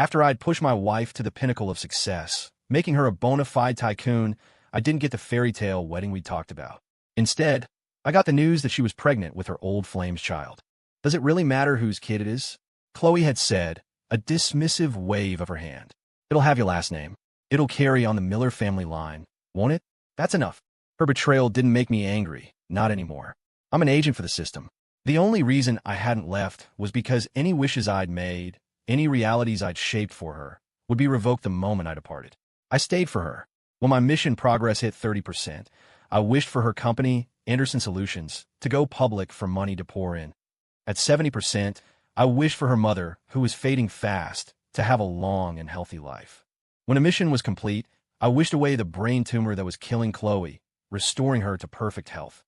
After I'd pushed my wife to the pinnacle of success, making her a bona fide tycoon, I didn't get the fairy tale wedding we talked about. Instead, I got the news that she was pregnant with her old flame's child. Does it really matter whose kid it is? Chloe had said, a dismissive wave of her hand. It'll have your last name. It'll carry on the Miller family line, won't it? That's enough. Her betrayal didn't make me angry, not anymore. I'm an agent for the system. The only reason I hadn't left was because any wishes I'd made, any realities I'd shaped for her, would be revoked the moment I departed. I stayed for her. When my mission progress hit 30%, I wished for her company, Anderson Solutions, to go public for money to pour in. At 70%, I wished for her mother, who was fading fast, to have a long and healthy life. When a mission was complete, I wished away the brain tumor that was killing Chloe, restoring her to perfect health.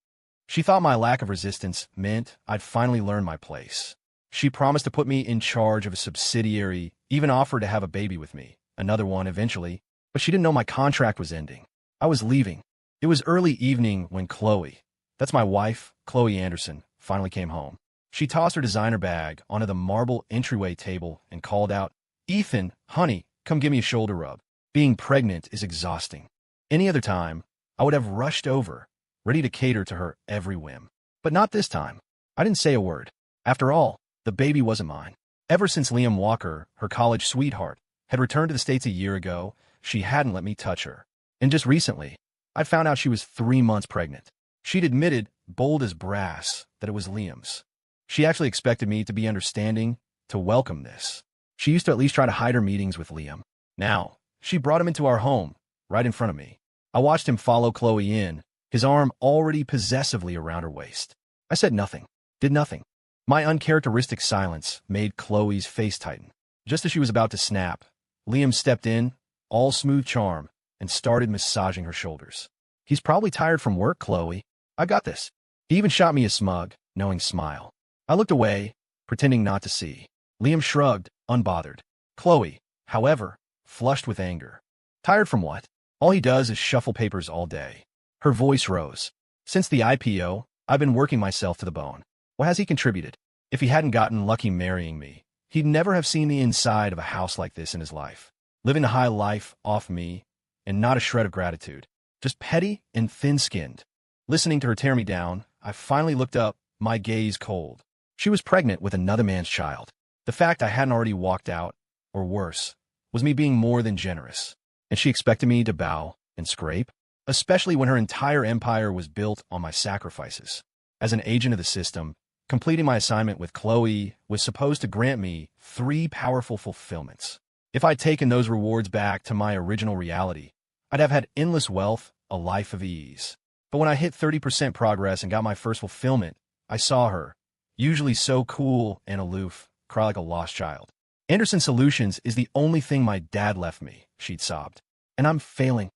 She thought my lack of resistance meant I'd finally learned my place. She promised to put me in charge of a subsidiary, even offered to have a baby with me, another one eventually, but she didn't know my contract was ending. I was leaving. It was early evening when Chloe, that's my wife, Chloe Anderson, finally came home. She tossed her designer bag onto the marble entryway table and called out, "Ethan, honey, come give me a shoulder rub. Being pregnant is exhausting." Any other time, I would have rushed over, ready to cater to her every whim. But not this time. I didn't say a word. After all, the baby wasn't mine. Ever since Liam Walker, her college sweetheart, had returned to the States a year ago, she hadn't let me touch her. And just recently, I found out she was 3 months pregnant. She'd admitted, bold as brass, that it was Liam's. She actually expected me to be understanding, to welcome this. She used to at least try to hide her meetings with Liam. Now, she brought him into our home, right in front of me. I watched him follow Chloe in, his arm already possessively around her waist. I said nothing, did nothing. My uncharacteristic silence made Chloe's face tighten. Just as she was about to snap, Liam stepped in, all smooth charm, and started massaging her shoulders. "He's probably tired from work, Chloe. I got this." He even shot me a smug, knowing smile. I looked away, pretending not to see. Liam shrugged, unbothered. Chloe, however, flushed with anger. "Tired from what? All he does is shuffle papers all day." Her voice rose. "Since the IPO, I've been working myself to the bone. What has he contributed? If he hadn't gotten lucky marrying me, he'd never have seen the inside of a house like this in his life. Living a high life off me, and not a shred of gratitude. Just petty and thin-skinned." Listening to her tear me down, I finally looked up, my gaze cold. She was pregnant with another man's child. The fact I hadn't already walked out, or worse, was me being more than generous. And she expected me to bow and scrape, especially when her entire empire was built on my sacrifices. As an agent of the system, completing my assignment with Chloe was supposed to grant me 3 powerful fulfillments. If I'd taken those rewards back to my original reality, I'd have had endless wealth, a life of ease. But when I hit 30% progress and got my first fulfillment, I saw her, usually so cool and aloof, cry like a lost child. "Anderson Solutions is the only thing my dad left me," she'd sobbed. "And I'm failing."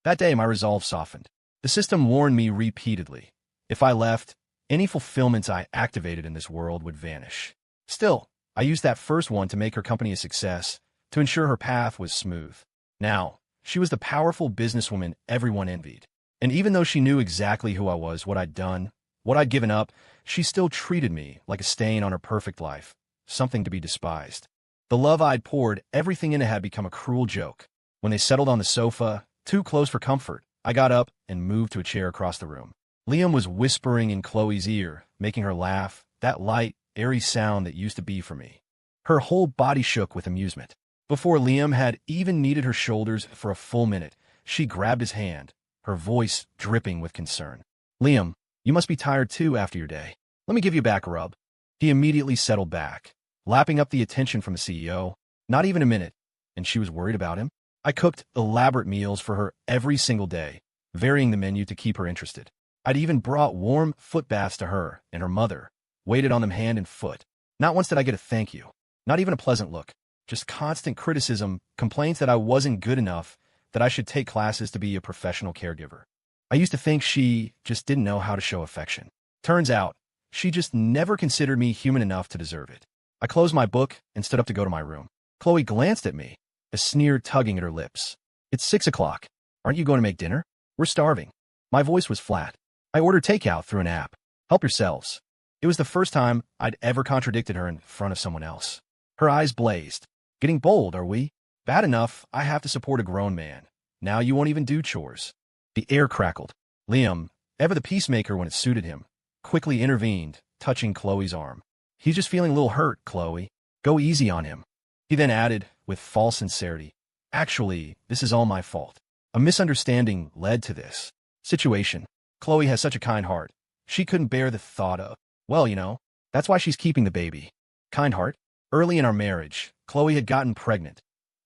That day, my resolve softened. The system warned me repeatedly. If I left, any fulfillments I activated in this world would vanish. Still, I used that first one to make her company a success, to ensure her path was smooth. Now, she was the powerful businesswoman everyone envied. And even though she knew exactly who I was, what I'd done, what I'd given up, she still treated me like a stain on her perfect life, something to be despised. The love I'd poured everything into had become a cruel joke. When they settled on the sofa, too close for comfort, I got up and moved to a chair across the room. Liam was whispering in Chloe's ear, making her laugh, that light, airy sound that used to be for me. Her whole body shook with amusement. Before Liam had even kneaded her shoulders for a full minute, she grabbed his hand, her voice dripping with concern. "Liam, you must be tired too after your day. Let me give you back a rub." He immediately settled back, lapping up the attention from the CEO. Not even a minute, and she was worried about him. I cooked elaborate meals for her every single day, varying the menu to keep her interested. I'd even brought warm foot baths to her and her mother, waited on them hand and foot. Not once did I get a thank you, not even a pleasant look. Just constant criticism, complaints that I wasn't good enough, that I should take classes to be a professional caregiver. I used to think she just didn't know how to show affection. Turns out, she just never considered me human enough to deserve it. I closed my book and stood up to go to my room. Chloe glanced at me, a sneer tugging at her lips. "It's 6 o'clock. Aren't you going to make dinner? We're starving." My voice was flat. I ordered takeout through an app. "Help yourselves." It was the first time I'd ever contradicted her in front of someone else. Her eyes blazed. Getting bold, are we? Bad enough, I have to support a grown man. Now you won't even do chores. The air crackled. Liam, ever the peacemaker when it suited him, quickly intervened, touching Chloe's arm. He's just feeling a little hurt, Chloe. Go easy on him. He then added, with false sincerity, actually, this is all my fault. A misunderstanding led to this situation. Chloe has such a kind heart. She couldn't bear the thought of, well, that's why she's keeping the baby. Kind heart? Early in our marriage, Chloe had gotten pregnant.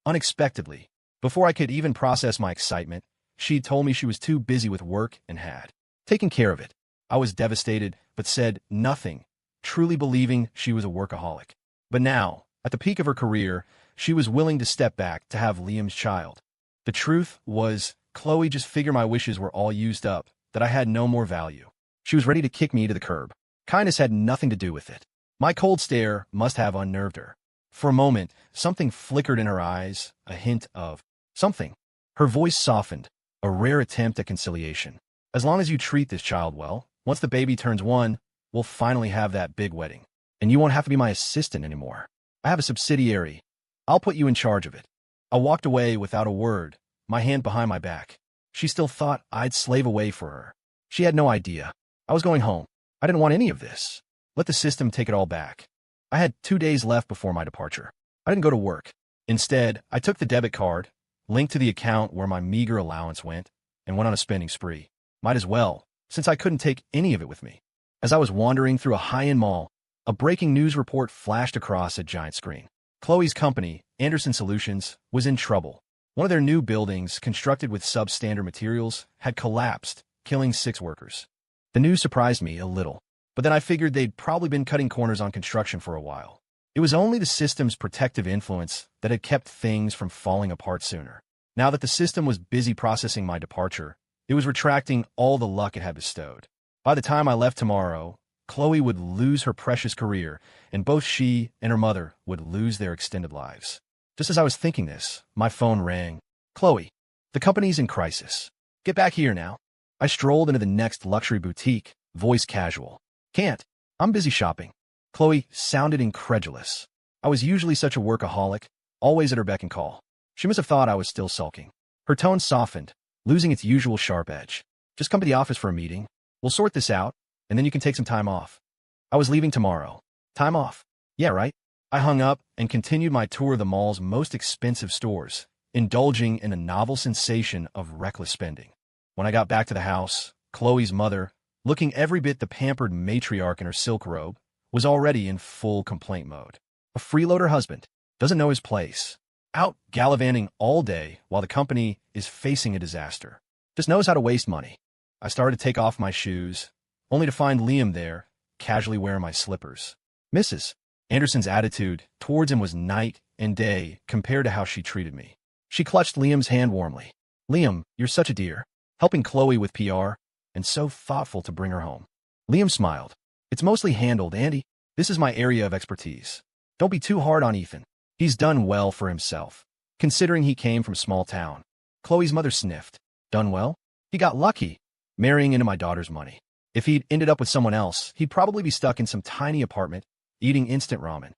Unexpectedly. Before I could even process my excitement, she'd told me she was too busy with work and had taken care of it. I was devastated, but said nothing, truly believing she was a workaholic. But now, at the peak of her career, she was willing to step back to have Liam's child. The truth was, Chloe just figured my wishes were all used up, that I had no more value. She was ready to kick me to the curb. Kindness had nothing to do with it. My cold stare must have unnerved her. For a moment, something flickered in her eyes, a hint of something. Her voice softened, a rare attempt at conciliation. As long as you treat this child well, once the baby turns 1, we'll finally have that big wedding. And you won't have to be my assistant anymore. I have a subsidiary. I'll put you in charge of it. I walked away without a word, my hand behind my back. She still thought I'd slave away for her. She had no idea. I was going home. I didn't want any of this. Let the system take it all back. I had 2 days left before my departure. I didn't go to work. Instead, I took the debit card, linked to the account where my meager allowance went, and went on a spending spree. Might as well, since I couldn't take any of it with me. As I was wandering through a high-end mall, a breaking news report flashed across a giant screen. Chloe's company, Anderson Solutions, was in trouble. One of their new buildings, constructed with substandard materials, had collapsed, killing 6 workers. The news surprised me a little, but then I figured they'd probably been cutting corners on construction for a while. It was only the system's protective influence that had kept things from falling apart sooner. Now that the system was busy processing my departure, it was retracting all the luck it had bestowed. By the time I left tomorrow, Chloe would lose her precious career, and both she and her mother would lose their extended lives. Just as I was thinking this, my phone rang. Chloe, the company's in crisis. Get back here now. I strolled into the next luxury boutique, voice casual. Can't. I'm busy shopping. Chloe sounded incredulous. I was usually such a workaholic, always at her beck and call. She must have thought I was still sulking. Her tone softened, losing its usual sharp edge. Just come to the office for a meeting. We'll sort this out, and then you can take some time off. I was leaving tomorrow. Time off? Yeah, right? I hung up and continued my tour of the mall's most expensive stores, indulging in a novel sensation of reckless spending. When I got back to the house, Chloe's mother, looking every bit the pampered matriarch in her silk robe, was already in full complaint mode. A freeloader husband, doesn't know his place, out gallivanting all day while the company is facing a disaster, just knows how to waste money. I started to take off my shoes, only to find Liam there, casually wearing my slippers. Mrs. Anderson's attitude towards him was night and day compared to how she treated me. She clutched Liam's hand warmly. Liam, you're such a dear, helping Chloe with PR, and so thoughtful to bring her home. Liam smiled. It's mostly handled, Andy. This is my area of expertise. Don't be too hard on Ethan. He's done well for himself, considering he came from a small town. Chloe's mother sniffed. Done well? He got lucky, marrying into my daughter's money. If he'd ended up with someone else, he'd probably be stuck in some tiny apartment, eating instant ramen.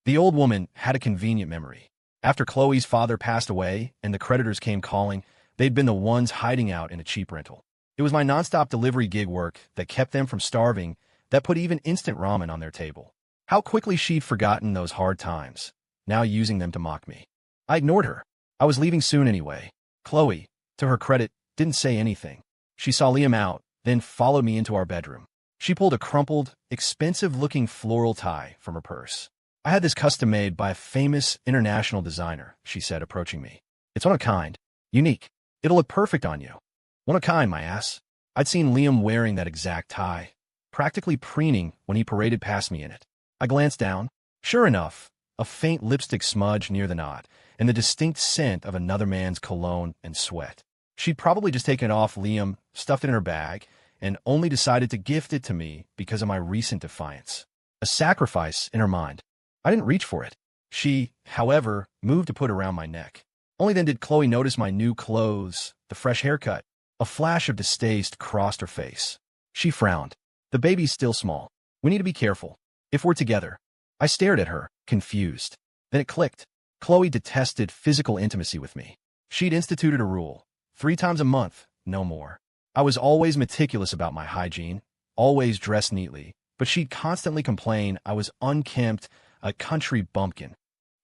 The old woman had a convenient memory. After Chloe's father passed away and the creditors came calling, they'd been the ones hiding out in a cheap rental. It was my nonstop delivery gig work that kept them from starving, that put even instant ramen on their table. How quickly she'd forgotten those hard times, now using them to mock me. I ignored her. I was leaving soon anyway. Chloe, to her credit, didn't say anything. She saw Liam out, then followed me into our bedroom. She pulled a crumpled, expensive-looking floral tie from her purse. I had this custom-made by a famous international designer, she said, approaching me. It's one of a kind, unique. It'll look perfect on you. One of a kind, my ass. I'd seen Liam wearing that exact tie, practically preening when he paraded past me in it. I glanced down. Sure enough, a faint lipstick smudge near the knot, and the distinct scent of another man's cologne and sweat. She'd probably just taken it off Liam, stuffed it in her bag, and only decided to gift it to me because of my recent defiance. A sacrifice in her mind. I didn't reach for it. She, however, moved to put it around my neck. Only then did Chloe notice my new clothes, the fresh haircut. A flash of distaste crossed her face. She frowned. The baby's still small. We need to be careful. If we're together. I stared at her, confused. Then it clicked. Chloe detested physical intimacy with me. She'd instituted a rule: 3 times a month, no more. I was always meticulous about my hygiene, always dressed neatly, but she'd constantly complain I was unkempt, a country bumpkin.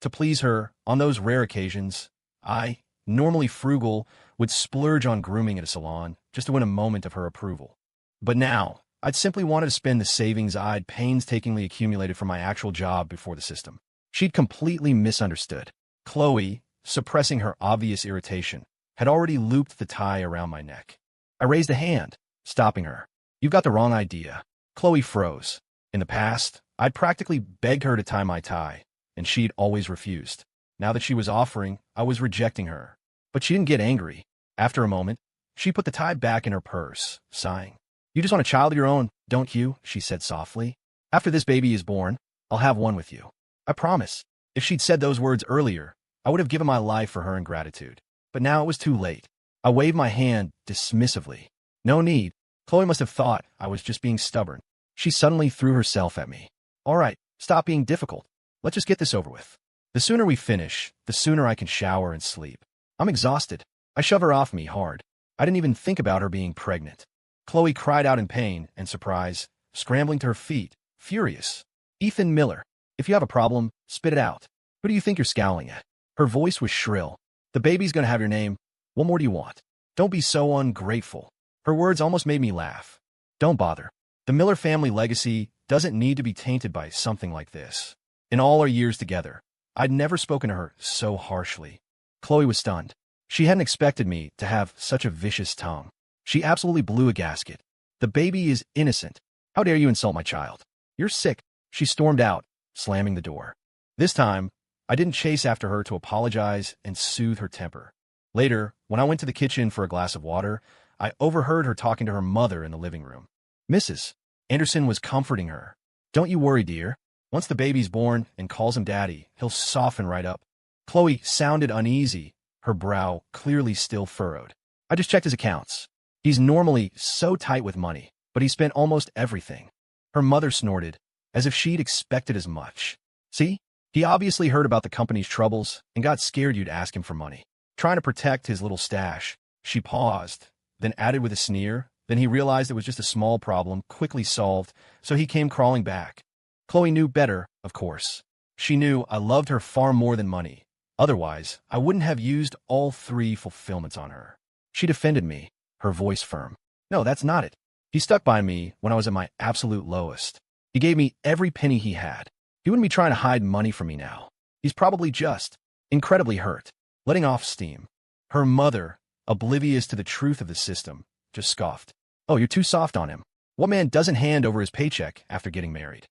To please her, on those rare occasions, I, normally frugal, would splurge on grooming at a salon just to win a moment of her approval. But now, I'd simply wanted to spend the savings I'd painstakingly accumulated from my actual job before the system. She'd completely misunderstood. Chloe, suppressing her obvious irritation, had already looped the tie around my neck. I raised a hand, stopping her. "You've got the wrong idea." Chloe froze. In the past, I'd practically begged her to tie my tie, and she'd always refused. Now that she was offering, I was rejecting her. But she didn't get angry. After a moment, she put the tie back in her purse, sighing. "You just want a child of your own, don't you?" she said softly. "After this baby is born, I'll have one with you. I promise." If she'd said those words earlier, I would have given my life for her in gratitude. But now it was too late. I waved my hand dismissively. "No need." Chloe must have thought I was just being stubborn. She suddenly threw herself at me. "All right, stop being difficult. Let's just get this over with. The sooner we finish, the sooner I can shower and sleep. I'm exhausted." I shoved her off me hard. I didn't even think about her being pregnant. Chloe cried out in pain and surprise, scrambling to her feet, furious. "Ethan Miller, if you have a problem, spit it out. Who do you think you're scowling at?" Her voice was shrill. "The baby's gonna have your name. What more do you want? Don't be so ungrateful." Her words almost made me laugh. "Don't bother. The Miller family legacy doesn't need to be tainted by something like this." In all our years together, I'd never spoken to her so harshly. Chloe was stunned. She hadn't expected me to have such a vicious tongue. She absolutely blew a gasket. "The baby is innocent. How dare you insult my child? You're sick." She stormed out, slamming the door. This time, I didn't chase after her to apologize and soothe her temper. Later, when I went to the kitchen for a glass of water, I overheard her talking to her mother in the living room. Mrs. Anderson was comforting her. "Don't you worry, dear. Once the baby's born and calls him daddy, he'll soften right up." Chloe sounded uneasy, her brow clearly still furrowed. "I just checked his accounts. He's normally so tight with money, but he spent almost everything." Her mother snorted, as if she'd expected as much. "See? He obviously heard about the company's troubles and got scared you'd ask him for money. Trying to protect his little stash." She paused, then added with a sneer. Then he realized it was just a small problem, quickly solved, so he came crawling back. Chloe knew better, of course. She knew I loved her far more than money. Otherwise, I wouldn't have used all 3 fulfillments on her. She defended me, her voice firm. "No, that's not it. He stuck by me when I was at my absolute lowest. He gave me every penny he had. He wouldn't be trying to hide money from me now. He's probably just incredibly hurt, letting off steam." Her mother, oblivious to the truth of the system, just scoffed. "Oh, you're too soft on him. What man doesn't hand over his paycheck after getting married?"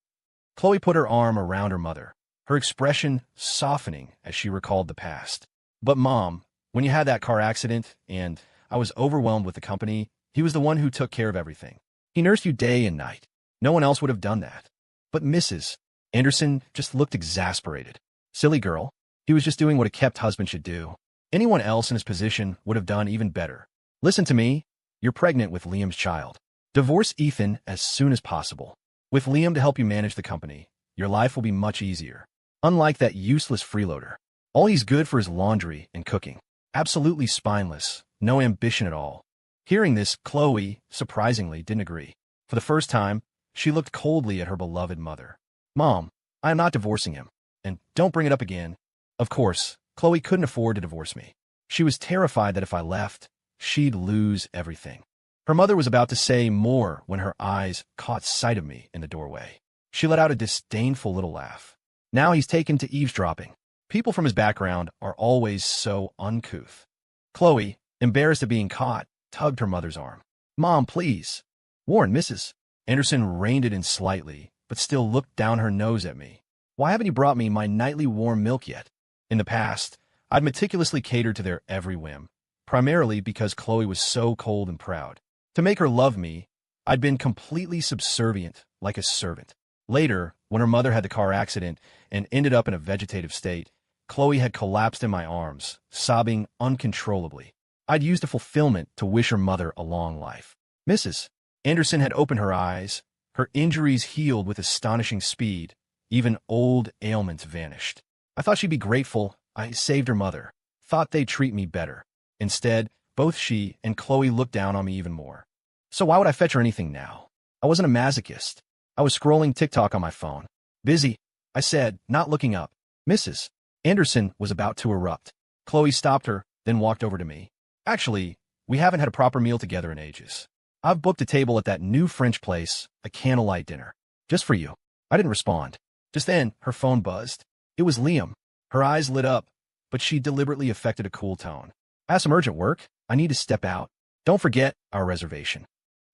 Chloe put her arm around her mother, her expression softening as she recalled the past. "But Mom, when you had that car accident and I was overwhelmed with the company, he was the one who took care of everything. He nursed you day and night. No one else would have done that." But Mrs. Anderson just looked exasperated. "Silly girl. He was just doing what a kept husband should do. Anyone else in his position would have done even better. Listen to me. You're pregnant with Liam's child. Divorce Ethan as soon as possible. With Liam to help you manage the company, your life will be much easier. Unlike that useless freeloader. All he's good for is laundry and cooking. Absolutely spineless. No ambition at all." Hearing this, Chloe, surprisingly, didn't agree. For the first time, she looked coldly at her beloved mother. "Mom, I am not divorcing him. And don't bring it up again." Of course, Chloe couldn't afford to divorce me. She was terrified that if I left, she'd lose everything. Her mother was about to say more when her eyes caught sight of me in the doorway. She let out a disdainful little laugh. "Now he's taken to eavesdropping. People from his background are always so uncouth." Chloe, embarrassed at being caught, tugged her mother's arm. "Mom, please." "Warren, Mrs. Anderson reined it in slightly, but still looked down her nose at me. "Why haven't you brought me my nightly warm milk yet?" In the past, I'd meticulously catered to their every whim, primarily because Chloe was so cold and proud. To make her love me, I'd been completely subservient, like a servant. Later, when her mother had the car accident and ended up in a vegetative state, Chloe had collapsed in my arms, sobbing uncontrollably. I'd used the fulfillment to wish her mother a long life. Mrs. Anderson had opened her eyes. Her injuries healed with astonishing speed. Even old ailments vanished. I thought she'd be grateful I saved her mother. Thought they'd treat me better. Instead, both she and Chloe looked down on me even more. So why would I fetch her anything now? I wasn't a masochist. I was scrolling TikTok on my phone. Busy, I said, not looking up. Mrs. Anderson was about to erupt. Chloe stopped her, then walked over to me. Actually, we haven't had a proper meal together in ages. I've booked a table at that new French place, a candlelight dinner. Just for you. I didn't respond. Just then, her phone buzzed. It was Liam. Her eyes lit up, but she deliberately affected a cool tone. I have some urgent work. I need to step out. Don't forget our reservation.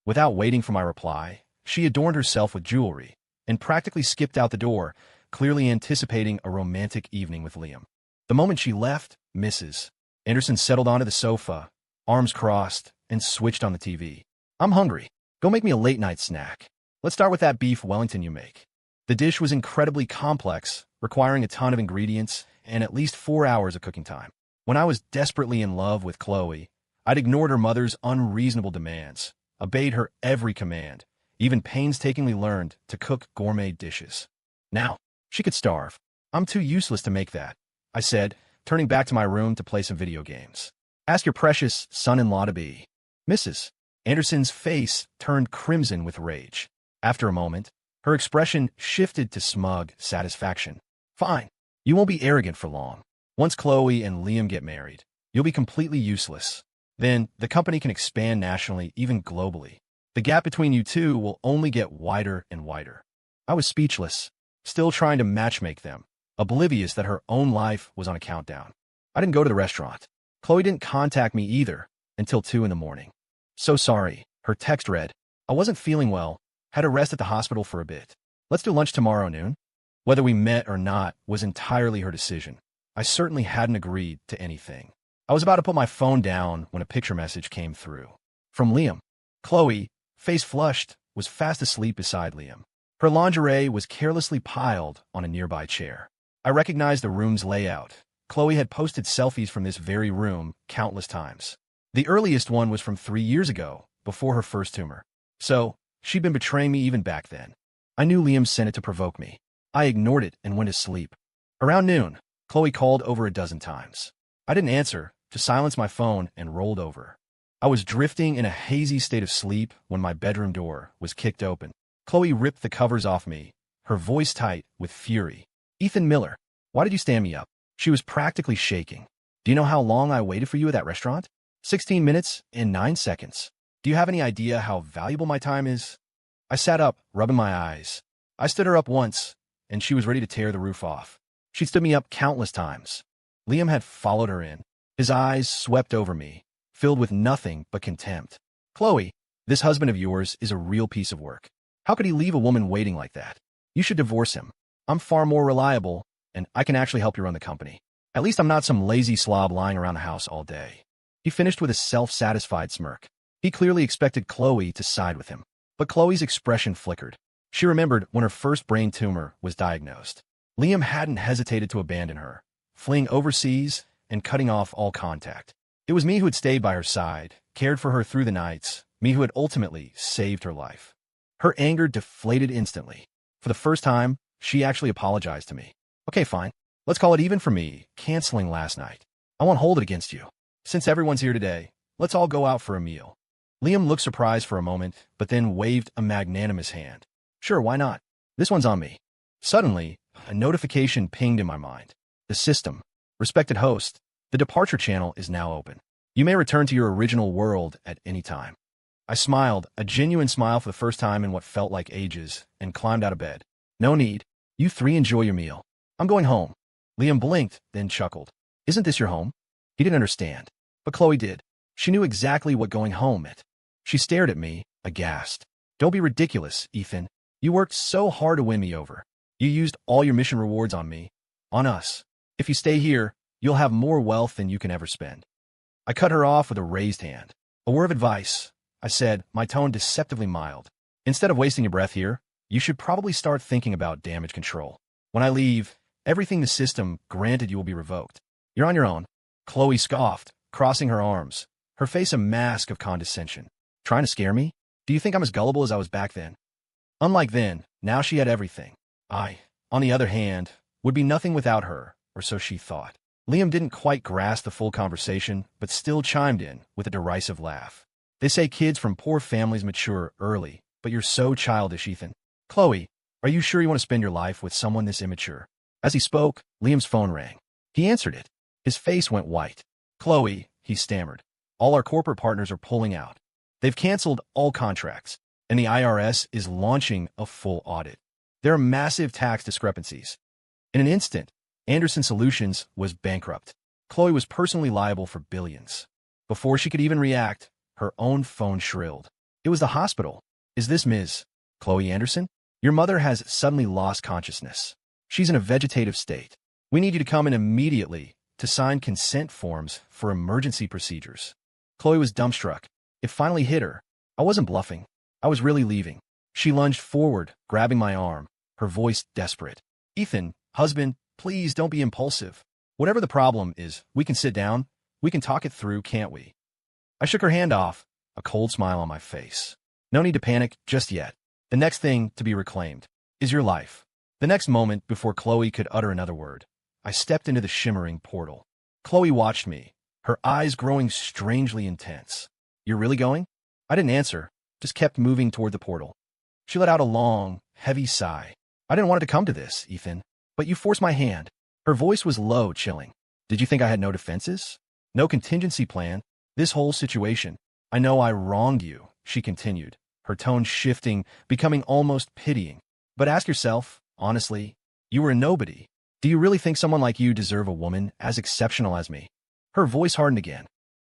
Without waiting for my reply, she adorned herself with jewelry and practically skipped out the door, clearly anticipating a romantic evening with Liam. The moment she left, Mrs. Anderson settled onto the sofa, arms crossed, and switched on the TV. I'm hungry. Go make me a late-night snack. Let's start with that beef Wellington you make. The dish was incredibly complex, requiring a ton of ingredients and at least 4 hours of cooking time. When I was desperately in love with Chloe, I'd ignored her mother's unreasonable demands, obeyed her every command, even painstakingly learned to cook gourmet dishes. Now, she could starve. I'm too useless to make that, I said, turning back to my room to play some video games. Ask your precious son-in-law-to-be. Mrs. Anderson's face turned crimson with rage. After a moment, her expression shifted to smug satisfaction. Fine. You won't be arrogant for long. Once Chloe and Liam get married, you'll be completely useless. Then, the company can expand nationally, even globally. The gap between you two will only get wider and wider. I was speechless, still trying to matchmake them, oblivious that her own life was on a countdown. I didn't go to the restaurant. Chloe didn't contact me either until 2 in the morning. So sorry, her text read. I wasn't feeling well, had a rest at the hospital for a bit. Let's do lunch tomorrow noon. Whether we met or not was entirely her decision. I certainly hadn't agreed to anything. I was about to put my phone down when a picture message came through. From Liam. Chloe, face flushed, was fast asleep beside Liam. Her lingerie was carelessly piled on a nearby chair. I recognized the room's layout. Chloe had posted selfies from this very room countless times. The earliest one was from 3 years ago, before her first tumor. So, she'd been betraying me even back then. I knew Liam sent it to provoke me. I ignored it and went to sleep. Around noon, Chloe called over a dozen times. I didn't answer, just silenced my phone and rolled over. I was drifting in a hazy state of sleep when my bedroom door was kicked open. Chloe ripped the covers off me, her voice tight with fury. Ethan Miller, why did you stand me up? She was practically shaking. Do you know how long I waited for you at that restaurant? 16 minutes and 9 seconds. Do you have any idea how valuable my time is? I sat up, rubbing my eyes. I stood her up once, and she was ready to tear the roof off. She'd stood me up countless times. Liam had followed her in. His eyes swept over me, filled with nothing but contempt. Chloe, this husband of yours is a real piece of work. How could he leave a woman waiting like that? You should divorce him. I'm far more reliable, and I can actually help you run the company. At least I'm not some lazy slob lying around the house all day. He finished with a self-satisfied smirk. He clearly expected Chloe to side with him. But Chloe's expression flickered. She remembered when her first brain tumor was diagnosed. Liam hadn't hesitated to abandon her, fleeing overseas and cutting off all contact. It was me who had stayed by her side, cared for her through the nights, me who had ultimately saved her life. Her anger deflated instantly. For the first time, she actually apologized to me. Okay, fine. Let's call it even for me, canceling last night. I won't hold it against you. Since everyone's here today, let's all go out for a meal. Liam looked surprised for a moment, but then waved a magnanimous hand. Sure, why not? This one's on me. Suddenly, a notification pinged in my mind. The system. Respected host, the departure channel is now open. You may return to your original world at any time. I smiled, a genuine smile for the first time in what felt like ages, and climbed out of bed. No need. You three enjoy your meal. I'm going home. Liam blinked, then chuckled. Isn't this your home? He didn't understand. But Chloe did. She knew exactly what going home meant. She stared at me, aghast. Don't be ridiculous, Ethan. You worked so hard to win me over. You used all your mission rewards on me. On us. If you stay here, you'll have more wealth than you can ever spend. I cut her off with a raised hand. A word of advice, I said, my tone deceptively mild. Instead of wasting your breath here, you should probably start thinking about damage control. When I leave, everything the system granted you will be revoked. You're on your own. Chloe scoffed, crossing her arms, her face a mask of condescension. Trying to scare me? Do you think I'm as gullible as I was back then? Unlike then, now she had everything. I, on the other hand, would be nothing without her, or so she thought. Liam didn't quite grasp the full conversation, but still chimed in with a derisive laugh. They say kids from poor families mature early, but you're so childish, Ethan. Chloe, are you sure you want to spend your life with someone this immature? As he spoke, Liam's phone rang. He answered it. His face went white. Chloe, he stammered. All our corporate partners are pulling out. They've canceled all contracts, and the IRS is launching a full audit. There are massive tax discrepancies. In an instant, Anderson Solutions was bankrupt. Chloe was personally liable for billions. Before she could even react, her own phone shrilled. It was the hospital. Is this Ms. Chloe Anderson? Your mother has suddenly lost consciousness. She's in a vegetative state. We need you to come in immediately to sign consent forms for emergency procedures. Chloe was dumbstruck. It finally hit her. I wasn't bluffing. I was really leaving. She lunged forward, grabbing my arm, her voice desperate. Ethan, husband, please don't be impulsive. Whatever the problem is, we can sit down. We can talk it through, can't we? I shook her hand off, a cold smile on my face. No need to panic just yet. The next thing to be reclaimed is your life. The next moment, before Chloe could utter another word, I stepped into the shimmering portal. Chloe watched me, her eyes growing strangely intense. You're really going? I didn't answer, just kept moving toward the portal. She let out a long, heavy sigh. I didn't want it to come to this, Ethan, but you forced my hand. Her voice was low, chilling. Did you think I had no defenses? No contingency plan? This whole situation. I know I wronged you, she continued, her tone shifting, becoming almost pitying. But ask yourself, honestly, you were a nobody. Do you really think someone like you deserve a woman as exceptional as me? Her voice hardened again.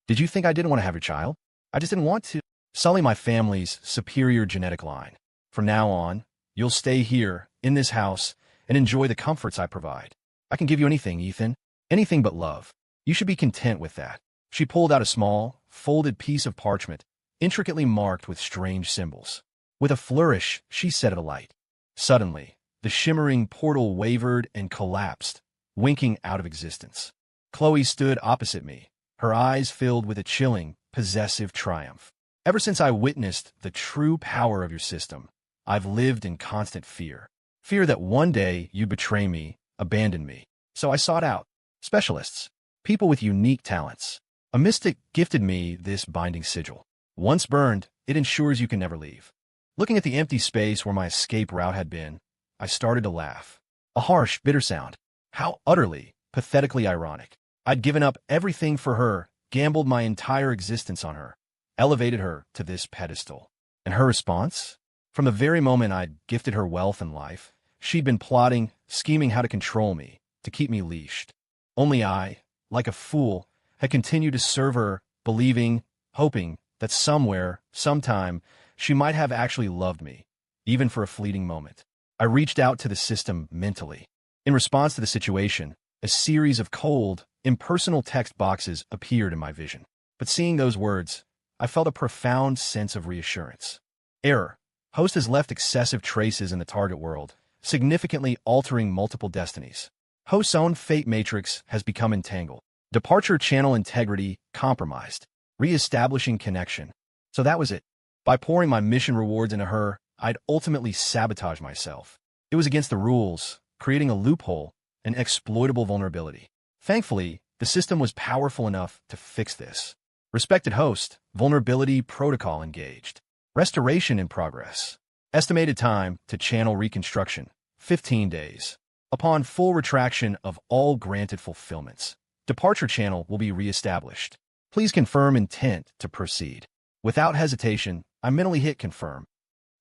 Did you think I didn't want to have your child? I just didn't want to sully my family's superior genetic line. From now on, you'll stay here, in this house, and enjoy the comforts I provide. I can give you anything, Ethan. Anything but love. You should be content with that. She pulled out a small, folded piece of parchment, intricately marked with strange symbols. With a flourish, she set it alight. Suddenly, the shimmering portal wavered and collapsed, winking out of existence. Chloe stood opposite me, her eyes filled with a chilling, possessive triumph. Ever since I witnessed the true power of your system, I've lived in constant fear. Fear that one day you'd betray me, abandon me. So I sought out specialists, people with unique talents. A mystic gifted me this binding sigil. Once burned, it ensures you can never leave. Looking at the empty space where my escape route had been, I started to laugh. A harsh, bitter sound. How utterly, pathetically ironic. I'd given up everything for her, gambled my entire existence on her, elevated her to this pedestal. And her response? From the very moment I'd gifted her wealth and life, she'd been plotting, scheming how to control me, to keep me leashed. Only I, like a fool, had continued to serve her, believing, hoping that somewhere, sometime, she might have actually loved me, even for a fleeting moment. I reached out to the system mentally. In response to the situation, a series of cold, impersonal text boxes appeared in my vision. But seeing those words, I felt a profound sense of reassurance. Error. Host has left excessive traces in the target world, significantly altering multiple destinies. Host's own fate matrix has become entangled. Departure channel integrity compromised. Re-establishing connection. So that was it. By pouring my mission rewards into her, I'd ultimately sabotage myself. It was against the rules, creating a loophole, an exploitable vulnerability. Thankfully, the system was powerful enough to fix this. Respected host, vulnerability protocol engaged. Restoration in progress. Estimated time to channel reconstruction, 15 days. Upon full retraction of all granted fulfillments, departure channel will be reestablished. Please confirm intent to proceed. Without hesitation, I mentally hit confirm.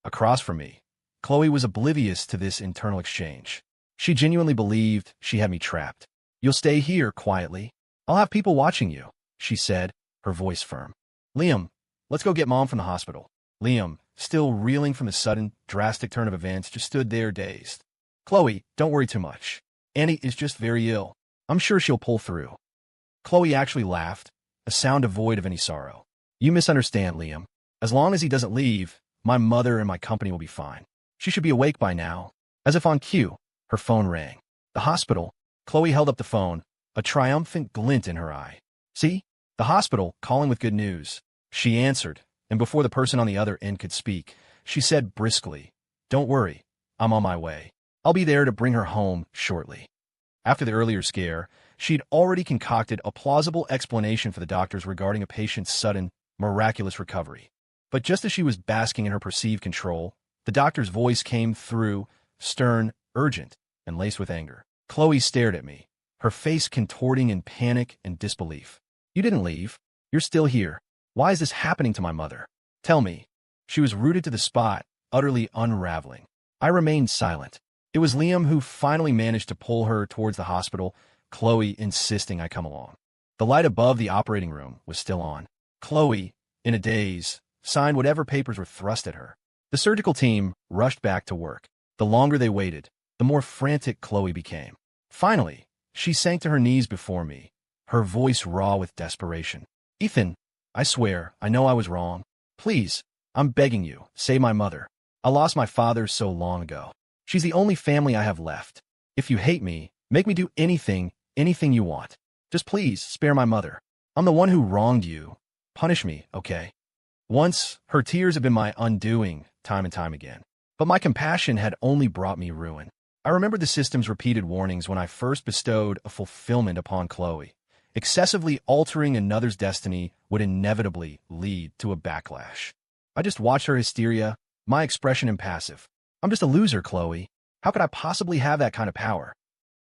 Across from me, Chloe was oblivious to this internal exchange. She genuinely believed she had me trapped. You'll stay here quietly. I'll have people watching you, she said, her voice firm. Liam, let's go get Mom from the hospital. Liam, still reeling from the sudden, drastic turn of events, just stood there dazed. Chloe, don't worry too much. Annie is just very ill. I'm sure she'll pull through. Chloe actually laughed, a sound devoid of any sorrow. You misunderstand, Liam. As long as he doesn't leave, my mother and my company will be fine. She should be awake by now. As if on cue, her phone rang. The hospital. Chloe held up the phone, a triumphant glint in her eye. See? The hospital, calling with good news. She answered, and before the person on the other end could speak, she said briskly, Don't worry, I'm on my way. I'll be there to bring her home shortly. After the earlier scare, She'd already concocted a plausible explanation for the doctors regarding a patient's sudden, miraculous recovery. But just as she was basking in her perceived control, the doctor's voice came through, stern, urgent, and laced with anger. Chloe stared at me, her face contorting in panic and disbelief. "You didn't leave. You're still here. Why is this happening to my mother? Tell me." She was rooted to the spot, utterly unraveling. I remained silent. It was Liam who finally managed to pull her towards the hospital, Chloe insisting I come along. The light above the operating room was still on. Chloe, in a daze, signed whatever papers were thrust at her. The surgical team rushed back to work. The longer they waited, the more frantic Chloe became. Finally, she sank to her knees before me, her voice raw with desperation. "Ethan, I swear, I know I was wrong. Please, I'm begging you, save my mother. I lost my father so long ago. She's the only family I have left. If you hate me, make me do anything you want. Just please spare my mother. I'm the one who wronged you. Punish me, okay?" Once, her tears have been my undoing, time and time again. But my compassion had only brought me ruin. I remembered the system's repeated warnings when I first bestowed a fulfillment upon Chloe. Excessively altering another's destiny would inevitably lead to a backlash. I just watched her hysteria, my expression impassive. "I'm just a loser, Chloe. How could I possibly have that kind of power?"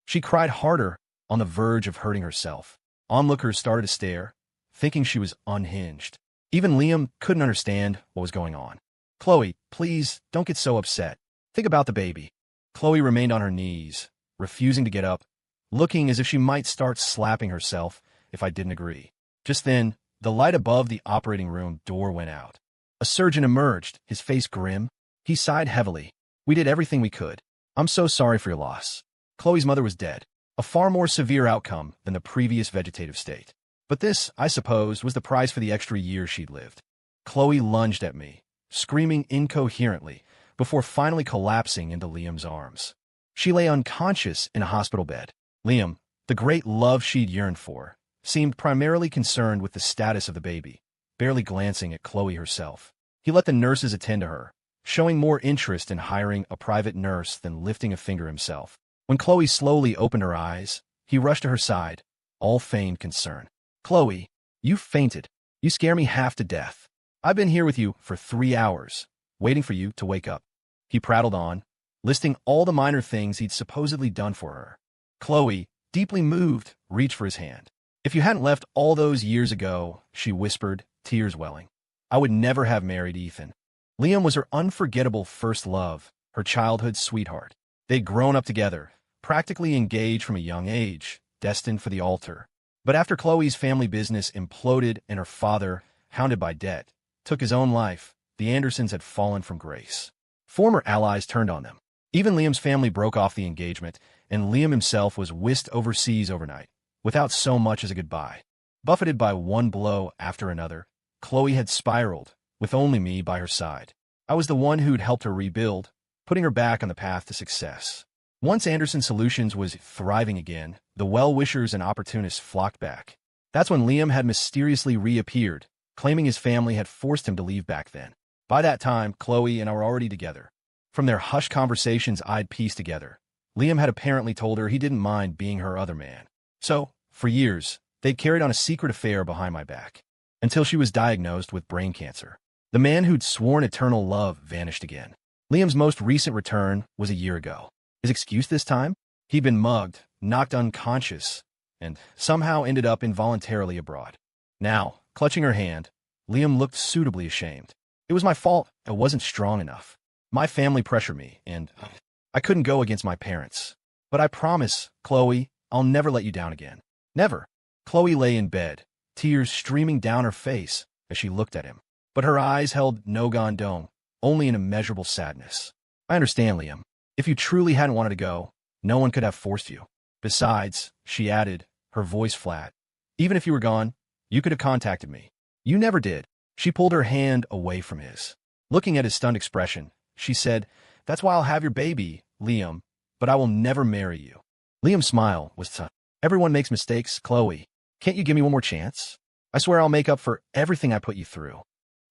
She cried harder, on the verge of hurting herself. Onlookers started to stare, thinking she was unhinged. Even Liam couldn't understand what was going on. "Chloe, please, don't get so upset. Think about the baby." Chloe remained on her knees, refusing to get up, looking as if she might start slapping herself if I didn't agree. Just then, the light above the operating room door went out. A surgeon emerged, his face grim. He sighed heavily. "We did everything we could. I'm so sorry for your loss." Chloe's mother was dead, a far more severe outcome than the previous vegetative state. But this, I suppose, was the price for the extra years she'd lived. Chloe lunged at me, screaming incoherently, before finally collapsing into Liam's arms. She lay unconscious in a hospital bed. Liam, the great love she'd yearned for, seemed primarily concerned with the status of the baby, barely glancing at Chloe herself. He let the nurses attend to her, showing more interest in hiring a private nurse than lifting a finger himself. When Chloe slowly opened her eyes, he rushed to her side, all feigned concern. "Chloe, you fainted. You scare me half to death. I've been here with you for 3 hours, waiting for you to wake up." He prattled on, listing all the minor things he'd supposedly done for her. Chloe, deeply moved, reached for his hand. "If you hadn't left all those years ago," she whispered, tears welling, "I would never have married Ethan." Liam was her unforgettable first love, her childhood sweetheart. They'd grown up together, practically engaged from a young age, destined for the altar. But after Chloe's family business imploded and her father, hounded by debt, took his own life, the Andersons had fallen from grace. Former allies turned on them. Even Liam's family broke off the engagement, and Liam himself was whisked overseas overnight, without so much as a goodbye. Buffeted by one blow after another, Chloe had spiraled, with only me by her side. I was the one who'd helped her rebuild, putting her back on the path to success. Once Anderson Solutions was thriving again, the well-wishers and opportunists flocked back. That's when Liam had mysteriously reappeared, claiming his family had forced him to leave back then. By that time, Chloe and I were already together. From their hushed conversations I'd pieced together, Liam had apparently told her he didn't mind being her other man. So, for years, they'd carried on a secret affair behind my back, until she was diagnosed with brain cancer. The man who'd sworn eternal love vanished again. Liam's most recent return was a year ago. His excuse this time? He'd been mugged, knocked unconscious, and somehow ended up involuntarily abroad. Now, clutching her hand, Liam looked suitably ashamed. "It was my fault. I wasn't strong enough. My family pressured me, and I couldn't go against my parents. But I promise, Chloe, I'll never let you down again. Never." Chloe lay in bed, tears streaming down her face as she looked at him. But her eyes held no gondom, only an immeasurable sadness. "I understand, Liam. If you truly hadn't wanted to go, no one could have forced you. Besides," she added, her voice flat, "even if you were gone, you could have contacted me. You never did." She pulled her hand away from his. Looking at his stunned expression, she said, "That's why I'll have your baby, Liam, but I will never marry you." Liam's smile was tough. "Everyone makes mistakes, Chloe. Can't you give me one more chance? I swear I'll make up for everything I put you through."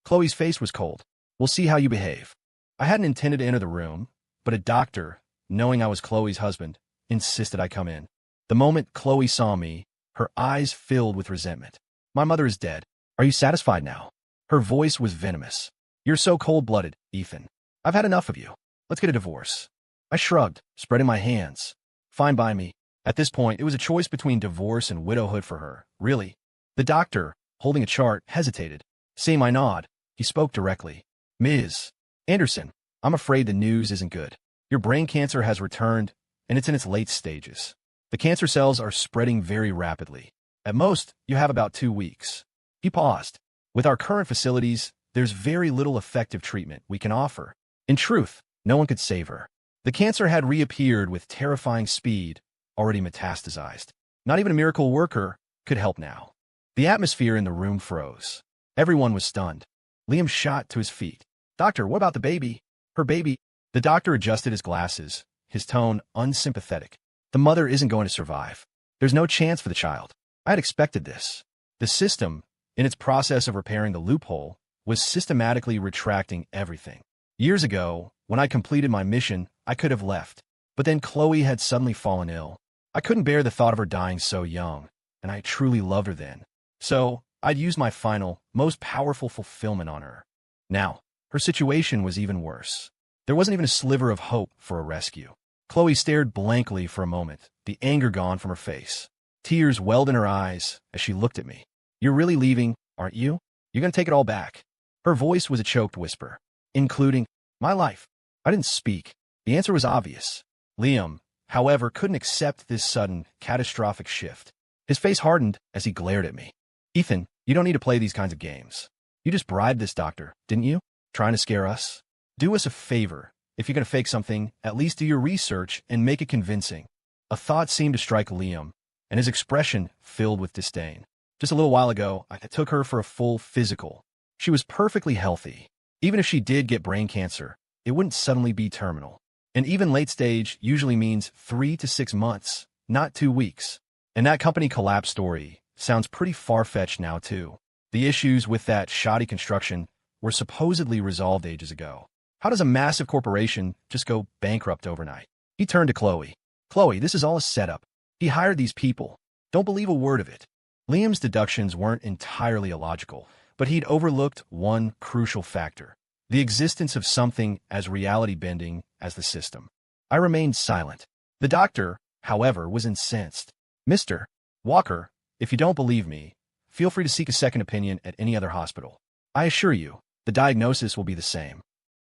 Chloe's face was cold. "We'll see how you behave." I hadn't intended to enter the room, but a doctor, knowing I was Chloe's husband, insisted I come in. The moment Chloe saw me, her eyes filled with resentment. My mother is dead. Are you satisfied now? Her voice was venomous. You're so cold-blooded, Ethan. I've had enough of you. Let's get a divorce. I shrugged, spreading my hands. Fine by me. At this point, it was a choice between divorce and widowhood for her, really. The doctor, holding a chart, hesitated. Seeing my nod, he spoke directly. Ms. Anderson, I'm afraid the news isn't good. Your brain cancer has returned, and it's in its late stages. The cancer cells are spreading very rapidly. At most, you have about 2 weeks. He paused. With our current facilities, there's very little effective treatment we can offer. In truth, no one could save her. The cancer had reappeared with terrifying speed, already metastasized. Not even a miracle worker could help now. The atmosphere in the room froze. Everyone was stunned. Liam shot to his feet. Doctor, what about the baby? Her baby? The doctor adjusted his glasses, his tone unsympathetic. The mother isn't going to survive. There's no chance for the child. I had expected this. The system, in its process of repairing the loophole, was systematically retracting everything. Years ago, when I completed my mission, I could have left. But then Chloe had suddenly fallen ill. I couldn't bear the thought of her dying so young, and I truly loved her then. So, I'd use my final, most powerful fulfillment on her. Now, her situation was even worse. There wasn't even a sliver of hope for a rescue. Chloe stared blankly for a moment, the anger gone from her face. Tears welled in her eyes as she looked at me. You're really leaving, aren't you? You're going to take it all back. Her voice was a choked whisper, including my life. I didn't speak. The answer was obvious. Liam, however, couldn't accept this sudden, catastrophic shift. His face hardened as he glared at me. Ethan, you don't need to play these kinds of games. You just bribed this doctor, didn't you? Trying to scare us? Do us a favor. If you're going to fake something, at least do your research and make it convincing. A thought seemed to strike Liam, and his expression filled with disdain. Just a little while ago, I took her for a full physical. She was perfectly healthy. Even if she did get brain cancer, it wouldn't suddenly be terminal. And even late stage usually means 3 to 6 months, not 2 weeks. And that company collapse story sounds pretty far-fetched now, too. The issues with that shoddy construction were supposedly resolved ages ago. How does a massive corporation just go bankrupt overnight? He turned to Chloe. Chloe, this is all a setup. He hired these people. Don't believe a word of it. Liam's deductions weren't entirely illogical, but he'd overlooked one crucial factor: the existence of something as reality-bending as the system. I remained silent. The doctor, however, was incensed. Mr. Walker, if you don't believe me, feel free to seek a second opinion at any other hospital. I assure you, the diagnosis will be the same.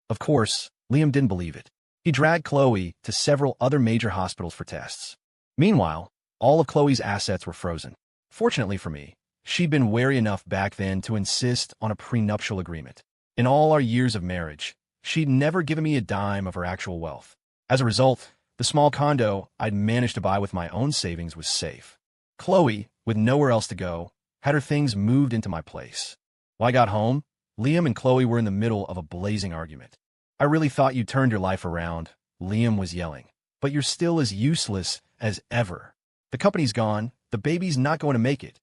Of course, Liam didn't believe it. He dragged Chloe to several other major hospitals for tests. Meanwhile, all of Chloe's assets were frozen. Fortunately for me, she'd been wary enough back then to insist on a prenuptial agreement. In all our years of marriage, she'd never given me a dime of her actual wealth. As a result, the small condo I'd managed to buy with my own savings was safe. Chloe, with nowhere else to go, had her things moved into my place. When I got home, Liam and Chloe were in the middle of a blazing argument. I really thought you turned your life around, Liam was yelling. But you're still as useless as ever. The company's gone, the baby's not going to make it.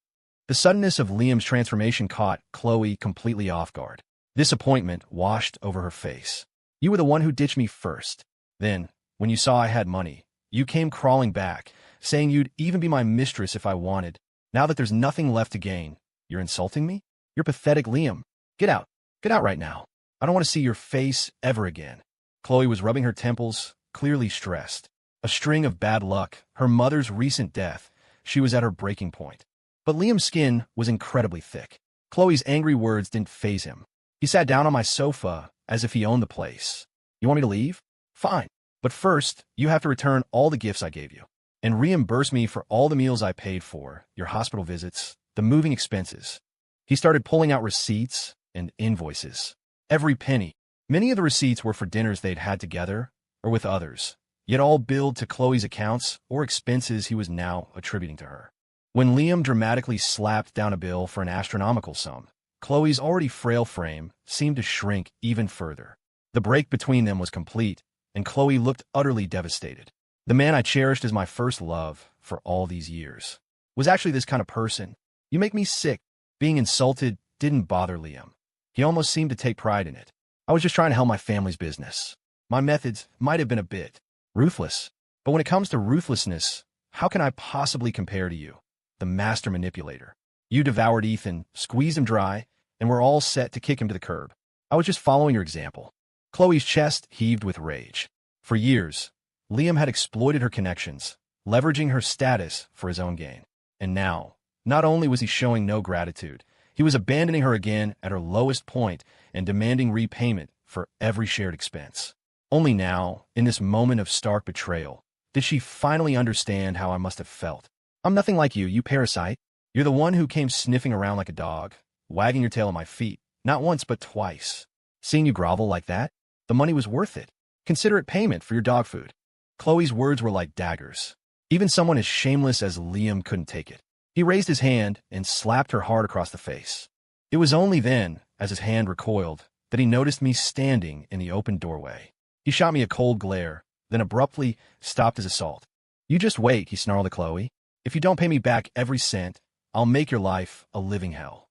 The suddenness of Liam's transformation caught Chloe completely off guard. Disappointment washed over her face. You were the one who ditched me first. Then, when you saw I had money, you came crawling back, saying you'd even be my mistress if I wanted. Now that there's nothing left to gain, you're insulting me? You're pathetic, Liam. Get out. Get out right now. I don't want to see your face ever again. Chloe was rubbing her temples, clearly stressed. A string of bad luck, her mother's recent death. She was at her breaking point. But Liam's skin was incredibly thick. Chloe's angry words didn't faze him. He sat down on my sofa as if he owned the place. You want me to leave? Fine. But first, you have to return all the gifts I gave you and reimburse me for all the meals I paid for, your hospital visits, the moving expenses. He started pulling out receipts and invoices. Every penny. Many of the receipts were for dinners they'd had together or with others, yet all billed to Chloe's accounts or expenses he was now attributing to her. When Liam dramatically slapped down a bill for an astronomical sum, Chloe's already frail frame seemed to shrink even further. The break between them was complete, and Chloe looked utterly devastated. The man I cherished as my first love for all these years was actually this kind of person. You make me sick. Being insulted didn't bother Liam. He almost seemed to take pride in it. I was just trying to help my family's business. My methods might have been a bit ruthless, but when it comes to ruthlessness, How can I possibly compare to you, the master manipulator? You devoured Ethan, squeezed him dry, and were all set to kick him to the curb. I was just following your example. Chloe's chest heaved with rage. For years, Liam had exploited her connections, leveraging her status for his own gain. And now, not only was he showing no gratitude, he was abandoning her again at her lowest point and demanding repayment for every shared expense. Only now, in this moment of stark betrayal, did she finally understand how I must have felt. I'm nothing like you, you parasite. You're the one who came sniffing around like a dog, wagging your tail at my feet, not once but twice. Seeing you grovel like that, the money was worth it. Consider it payment for your dog food. Chloe's words were like daggers. Even someone as shameless as Liam couldn't take it. He raised his hand and slapped her hard across the face. It was only then, as his hand recoiled, that he noticed me standing in the open doorway. He shot me a cold glare, then abruptly stopped his assault. You just wait, he snarled at Chloe. If you don't pay me back every cent, I'll make your life a living hell.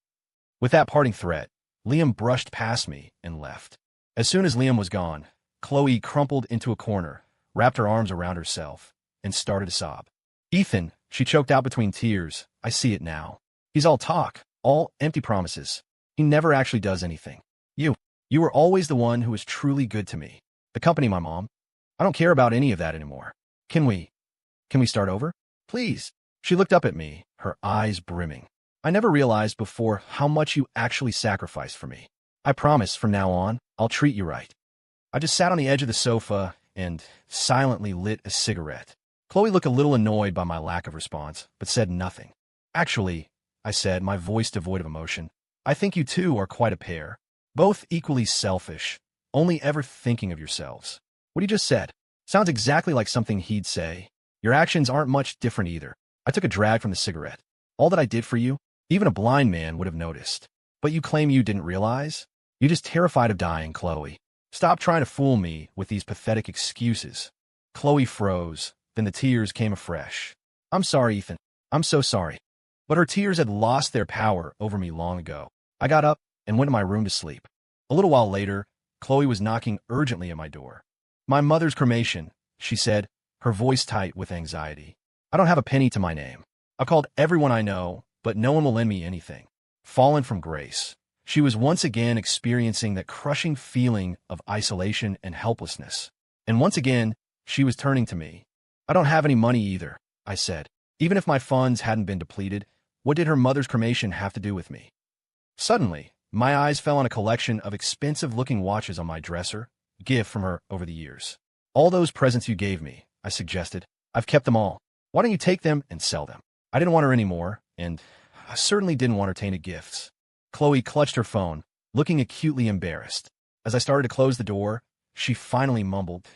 With that parting threat, Liam brushed past me and left. As soon as Liam was gone, Chloe crumpled into a corner, wrapped her arms around herself, and started to sob. Ethan, she choked out between tears. I see it now. He's all talk, all empty promises. He never actually does anything. You were always the one who was truly good to me. The company, my mom. I don't care about any of that anymore. Can we start over? Please. She looked up at me, her eyes brimming. I never realized before how much you actually sacrificed for me. I promise from now on, I'll treat you right. I just sat on the edge of the sofa and silently lit a cigarette. Chloe looked a little annoyed by my lack of response, but said nothing. Actually, I said, my voice devoid of emotion, I think you two are quite a pair. Both equally selfish, only ever thinking of yourselves. What he just said sounds exactly like something he'd say. Your actions aren't much different either. I took a drag from the cigarette. All that I did for you, even a blind man would have noticed. But you claim you didn't realize? You're just terrified of dying, Chloe. Stop trying to fool me with these pathetic excuses. Chloe froze, then the tears came afresh. I'm sorry, Ethan. I'm so sorry. But her tears had lost their power over me long ago. I got up and went to my room to sleep. A little while later, Chloe was knocking urgently at my door. My mother's cremation, she said, her voice tight with anxiety. I don't have a penny to my name. I called everyone I know, but no one will lend me anything. Fallen from grace, she was once again experiencing that crushing feeling of isolation and helplessness. And once again, she was turning to me. I don't have any money either, I said. Even if my funds hadn't been depleted, what did her mother's cremation have to do with me? Suddenly, my eyes fell on a collection of expensive-looking watches on my dresser, gift from her over the years. All those presents you gave me, I suggested. I've kept them all. Why don't you take them and sell them? I didn't want her anymore, and I certainly didn't want her tainted gifts. Chloe clutched her phone, looking acutely embarrassed. As I started to close the door, she finally mumbled,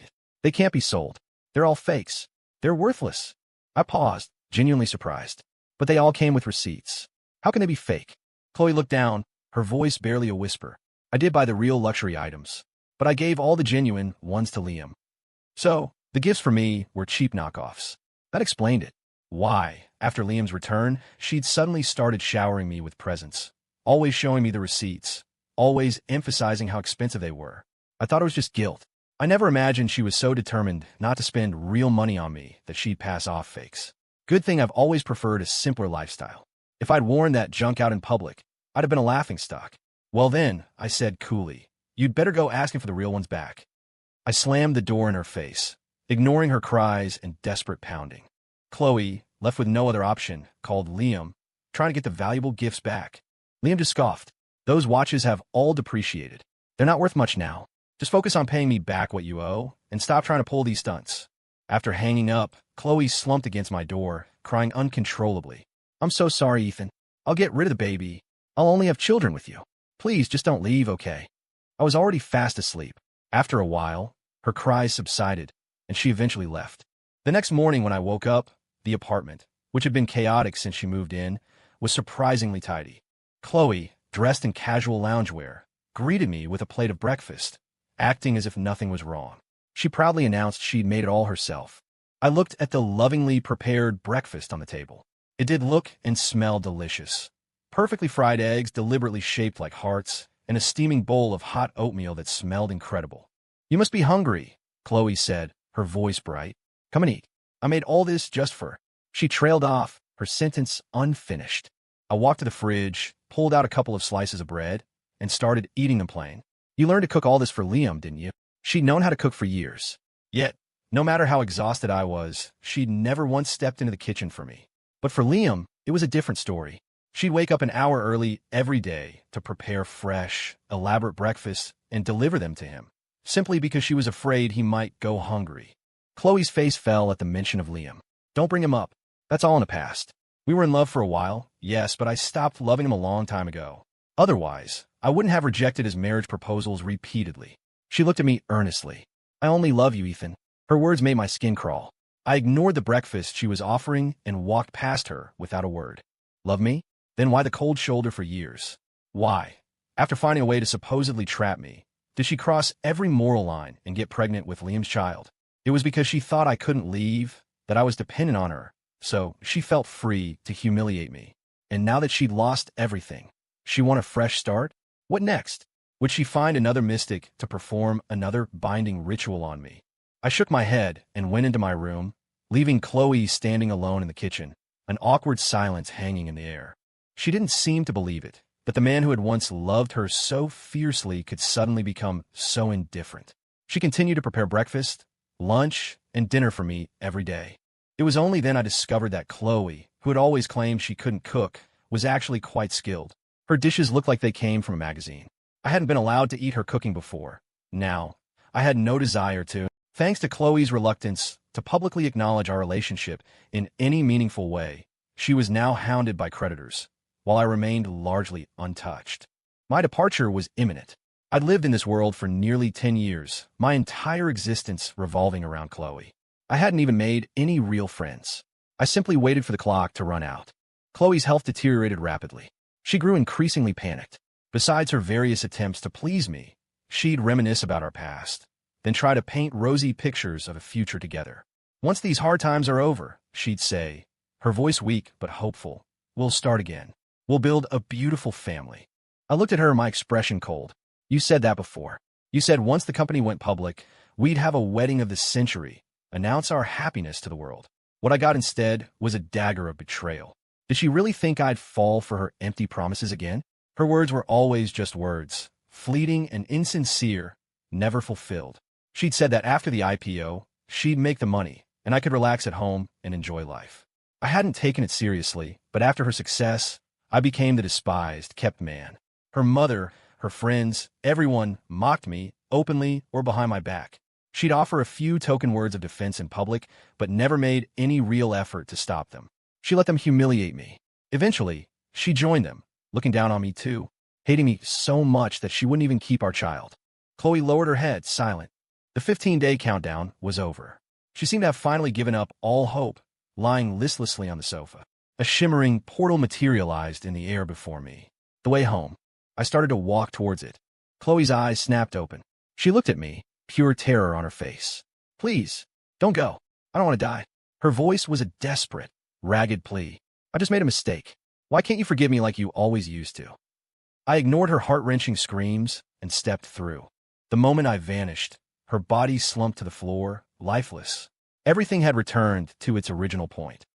They can't be sold. They're all fakes. They're worthless. I paused, genuinely surprised. But they all came with receipts. How can they be fake? Chloe looked down, her voice barely a whisper. I did buy the real luxury items, but I gave all the genuine ones to Liam. So, the gifts for me were cheap knockoffs. That explained it. Why, after Liam's return, she'd suddenly started showering me with presents, always showing me the receipts, always emphasizing how expensive they were. I thought it was just guilt. I never imagined she was so determined not to spend real money on me that she'd pass off fakes. Good thing I've always preferred a simpler lifestyle. If I'd worn that junk out in public, I'd have been a laughingstock. Well then, I said coolly, you'd better go asking for the real ones back. I slammed the door in her face, ignoring her cries and desperate pounding. Chloe, left with no other option, called Liam, trying to get the valuable gifts back. Liam just scoffed. Those watches have all depreciated. They're not worth much now. Just focus on paying me back what you owe, and stop trying to pull these stunts. After hanging up, Chloe slumped against my door, crying uncontrollably. I'm so sorry, Ethan. I'll get rid of the baby. I'll only have children with you. Please, just don't leave, okay? I was already fast asleep. After a while, her cries subsided, and she eventually left. The next morning when I woke up, the apartment, which had been chaotic since she moved in, was surprisingly tidy. Chloe, dressed in casual loungewear, greeted me with a plate of breakfast, acting as if nothing was wrong. She proudly announced she'd made it all herself. I looked at the lovingly prepared breakfast on the table. It did look and smell delicious. Perfectly fried eggs deliberately shaped like hearts, and a steaming bowl of hot oatmeal that smelled incredible. You must be hungry, Chloe said, her voice bright. Come and eat. I made all this just for She trailed off, her sentence unfinished. I walked to the fridge, pulled out a couple of slices of bread, and started eating them plain. You learned to cook all this for Liam, didn't you? She'd known how to cook for years. Yet, no matter how exhausted I was, she'd never once stepped into the kitchen for me. But for Liam, it was a different story. She'd wake up an hour early every day to prepare fresh, elaborate breakfasts and deliver them to him, simply because she was afraid he might go hungry. Chloe's face fell at the mention of Liam. Don't bring him up. That's all in the past. We were in love for a while, yes, but I stopped loving him a long time ago. Otherwise, I wouldn't have rejected his marriage proposals repeatedly. She looked at me earnestly. I only love you, Ethan. Her words made my skin crawl. I ignored the breakfast she was offering and walked past her without a word. Love me? Then why the cold shoulder for years? Why, after finding a way to supposedly trap me, did she cross every moral line and get pregnant with Liam's child? It was because she thought I couldn't leave, that I was dependent on her, so she felt free to humiliate me. And now that she'd lost everything, she wanted a fresh start? What next? Would she find another mystic to perform another binding ritual on me? I shook my head and went into my room, leaving Chloe standing alone in the kitchen, an awkward silence hanging in the air. She didn't seem to believe it, that the man who had once loved her so fiercely could suddenly become so indifferent. She continued to prepare breakfast, lunch, and dinner for me every day. It was only then I discovered that Chloe, who had always claimed she couldn't cook, was actually quite skilled. Her dishes looked like they came from a magazine. I hadn't been allowed to eat her cooking before. Now, I had no desire to. Thanks to Chloe's reluctance to publicly acknowledge our relationship in any meaningful way, she was now hounded by creditors, while I remained largely untouched. My departure was imminent. I'd lived in this world for nearly 10 years, my entire existence revolving around Chloe. I hadn't even made any real friends. I simply waited for the clock to run out. Chloe's health deteriorated rapidly. She grew increasingly panicked. Besides her various attempts to please me, she'd reminisce about our past, then try to paint rosy pictures of a future together. Once these hard times are over, she'd say, her voice weak but hopeful, we'll start again. We'll build a beautiful family. I looked at her, my expression cold. You said that before. You said once the company went public, we'd have a wedding of the century, announce our happiness to the world. What I got instead was a dagger of betrayal. Did she really think I'd fall for her empty promises again? Her words were always just words, fleeting and insincere, never fulfilled. She'd said that after the IPO, she'd make the money, and I could relax at home and enjoy life. I hadn't taken it seriously, but after her success, I became the despised, kept man. Her mother, her friends, everyone mocked me, openly or behind my back. She'd offer a few token words of defense in public, but never made any real effort to stop them. She let them humiliate me. Eventually, she joined them, looking down on me too, hating me so much that she wouldn't even keep our child. Chloe lowered her head, silent. The 15-day countdown was over. She seemed to have finally given up all hope, lying listlessly on the sofa. A shimmering portal materialized in the air before me. The way home. I started to walk towards it. Chloe's eyes snapped open. She looked at me, pure terror on her face. Please, don't go. I don't want to die. Her voice was a desperate, ragged plea. I just made a mistake. Why can't you forgive me like you always used to? I ignored her heart-wrenching screams and stepped through. The moment I vanished, her body slumped to the floor, lifeless. Everything had returned to its original point.